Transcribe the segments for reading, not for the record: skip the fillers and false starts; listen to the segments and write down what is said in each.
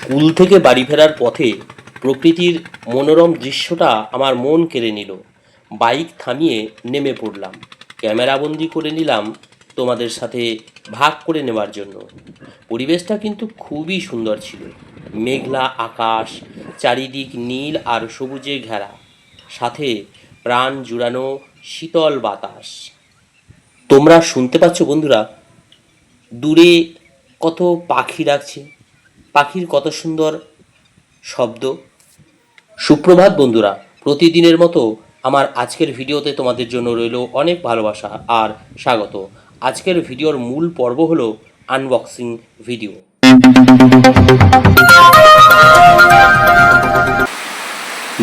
School থেকে বাড়ি ফেরার পথে প্রকৃতির মনোরম দৃশ্যটা আমার মন কেড়ে নিল। বাইক থামিয়ে নেমে পড়লাম, ক্যামেরাবন্দি করে নিলাম তোমাদের সাথে ভাগ করে নেওয়ার জন্য। পরিবেশটা কিন্তু খুবই সুন্দর ছিল। মেঘলা আকাশ, চারিদিক নীল আর সবুজে ঘেরা, সাথে প্রাণ জুড়ানো শীতল বাতাস। তোমরা শুনতে পাচ্ছ বন্ধুরা? দূরে কত পাখি ডাকছে, পাখির কত সুন্দর শব্দ। সুপ্রভাত বন্ধুরা, প্রতিদিনের মতো আমার আজকের ভিডিওতে তোমাদের জন্য রইল অনেক ভালোবাসা আর স্বাগত। আজকের ভিডিওর মূল পর্ব হলো আনবক্সিং ভিডিও।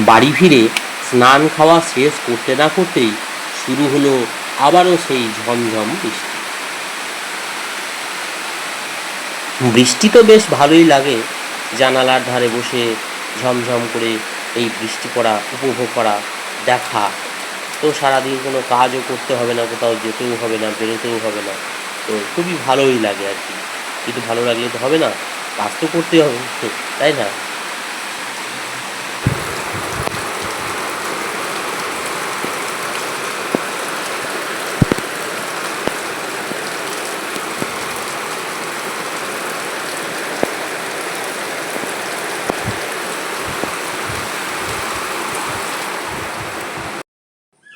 বাড়ি ফিরে স্নান খাওয়া শেষ করতে না করতেই শুরু হলো আবারও সেই ঝমঝম বৃষ্টি। বৃষ্টি তো বেশ ভালোই লাগে, জানালার ধারে বসে ঝমঝম করে এই বৃষ্টি পড়া উপভোগ করা, দেখা। তো সারাদিন কোনো কাজও করতে হবে না, কোথাও যেতেও হবে না, বেরোতেও হবে না, তো খুবই ভালোই লাগে আর কি। কিন্তু ভালো লাগলে তো হবে না, কাজ তো করতেই হবে, তাই না?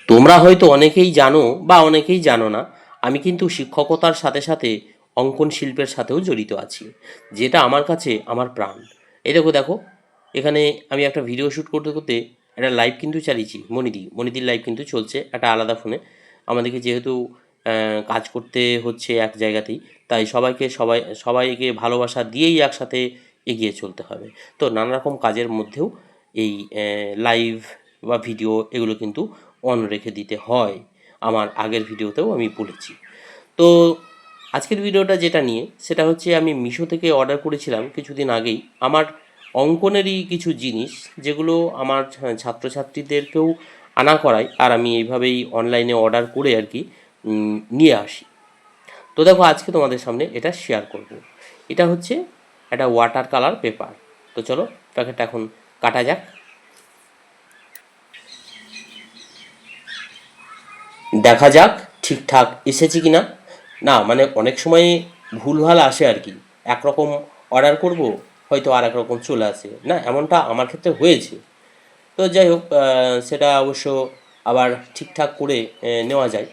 তোমরা হয়তো অনেকেই জানো বা অনেকেই জানো না, আমি কিন্তু শিক্ষকতার সাথে সাথে অঙ্কন শিল্পের সাথেও জড়িত আছি, যেটা আমার কাছে আমার প্রাণ। এই দেখো দেখো, এখানে আমি একটা ভিডিও শ্যুট করতে করতে একটা লাইভ কিন্তু চালিয়েছি। মনিদির লাইভ কিন্তু চলছে একটা আলাদা ফোনে। আমাদেরকে যেহেতু কাজ করতে হচ্ছে এক জায়গাতেই, তাই সবাইকে ভালোবাসা দিয়েই একসাথে এগিয়ে চলতে হবে। তো নানা রকম কাজের মধ্যেও এই লাইভ বা ভিডিও এগুলো কিন্তু অন রেখে দিতে হয়। আমার আগের ভিডিওতেও আমি বলেছি। তো আজকের ভিডিওটা যেটা নিয়ে, সেটা হচ্ছে আমি মিশো থেকে অর্ডার করেছিলাম কিছুদিন আগেই আমার অঙ্কনেরই কিছু জিনিস, যেগুলো আমার ছাত্রছাত্রীদেরকেও আনা করাই, আর আমি এইভাবেই অনলাইনে অর্ডার করে আর কি নিয়ে আসি। তো দেখো, আজকে তোমাদের সামনে এটা শেয়ার করব। এটা হচ্ছে একটা ওয়াটার কালার পেপার। তো চলো প্যাকেটটা এখন কাটা যাক। দেখা যাক ঠিকঠাক এসেছে কি না। না মানে অনেক সময় ভুলভাল আসে আর কি, একরকম অর্ডার করব, হয়তো আর এক রকম চলে আসে, না এমনটা আমার ক্ষেত্রে হয়েছে। তো যাই হোক, সেটা অবশ্য আবার ঠিকঠাক করে নেওয়া যায়।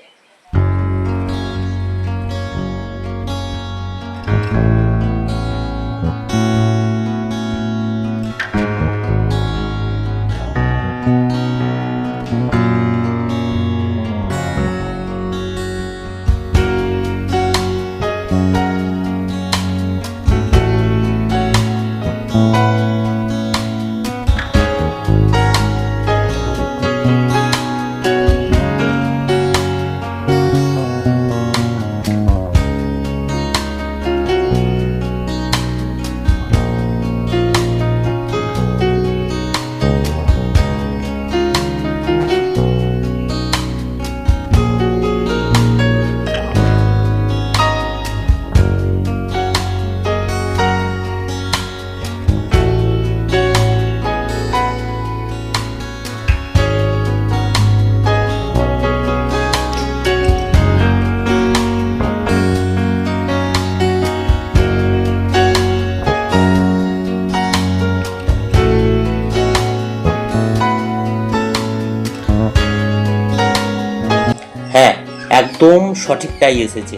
হ্যাঁ, একদম সঠিকটাই এসেছে।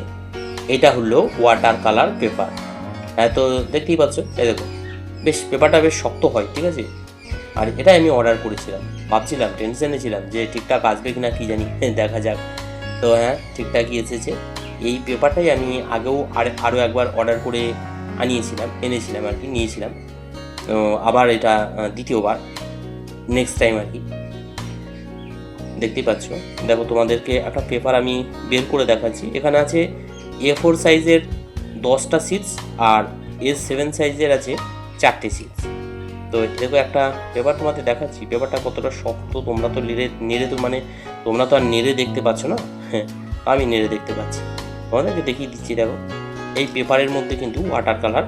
এটা হলো ওয়াটার কালার পেপার। হ্যাঁ, তো দেখতেই পাচ্ছ, এই দেখো, বেশ পেপারটা বেশ শক্ত হয়, ঠিক আছে। আর এটা আমি অর্ডার করেছিলাম, ভাবছিলাম, টেনশনে ছিলাম যে ঠিকঠাক আসবে কিনা কি জানি, দেখা যাক। তো হ্যাঁ, ঠিকঠাকই এসেছে। এই পেপারটাই আমি আগেও আরও একবার অর্ডার করে এনেছিলাম আর কি, নিয়েছিলাম। তো আবার এটা দ্বিতীয়বার, নেক্সট টাইম আর কি। দেখতেই পাচ্ছ, দেখো তোমাদেরকে একটা পেপার আমি বের করে দেখাচ্ছি। এখানে আছে A4 সাইজের 10টা সিটস, আর A7 সাইজের আছে 4টে সিটস। তো দেখো একটা পেপার তোমাদের দেখাচ্ছি, পেপারটা কতটা শক্ত। তোমরা তো তোমরা তো আর নেড়ে দেখতে পাচ্ছ না, হ্যাঁ আমি নেড়ে দেখতে পাচ্ছি, তোমাদেরকে দেখিয়ে দিচ্ছি। দেখো, এই পেপারের মধ্যে কিন্তু ওয়াটার কালার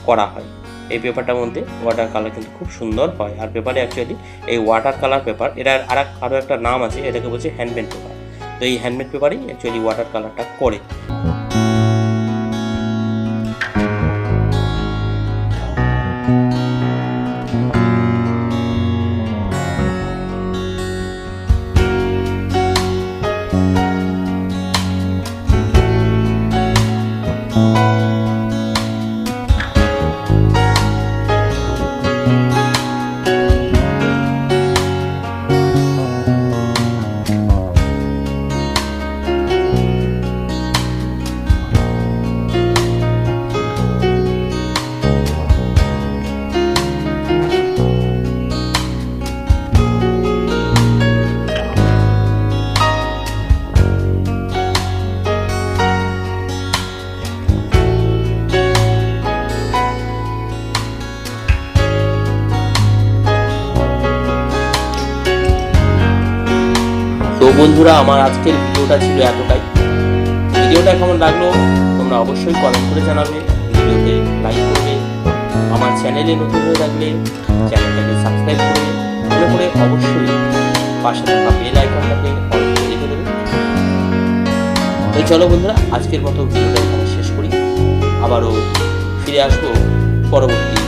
করা হয়। এই পেপারটার মধ্যে ওয়াটার কালার কিন্তু খুব সুন্দর হয়। আর পেপারে অ্যাকচুয়ালি এই ওয়াটার কালার পেপার, এটার আরও একটা নাম আছে, এটাকে বলছে হ্যান্ডমেড পেপার। তো এই হ্যান্ডমেড পেপারেই অ্যাকচুয়ালি ওয়াটার কালারটা করে। তো বন্ধুরা, আমার আজকের ভিডিওটা ছিল এতটাই। ভিডিওটা কেমন লাগলো তোমরা অবশ্যই কমেন্ট করে জানাবে, ভিডিওতে লাইক করবে, আমার চ্যানেলে নতুন হয়ে থাকলে চ্যানেলটাকে সাবস্ক্রাইব করবে, ভালো করে অবশ্যই পাশে থাকা বেল আইকনটাকে অন করে রেখে দেবে। তো চলো বন্ধুরা, আজকের মতো ভিডিওটা এখানে শেষ করি, আবারও ফিরে আসবো পরবর্তী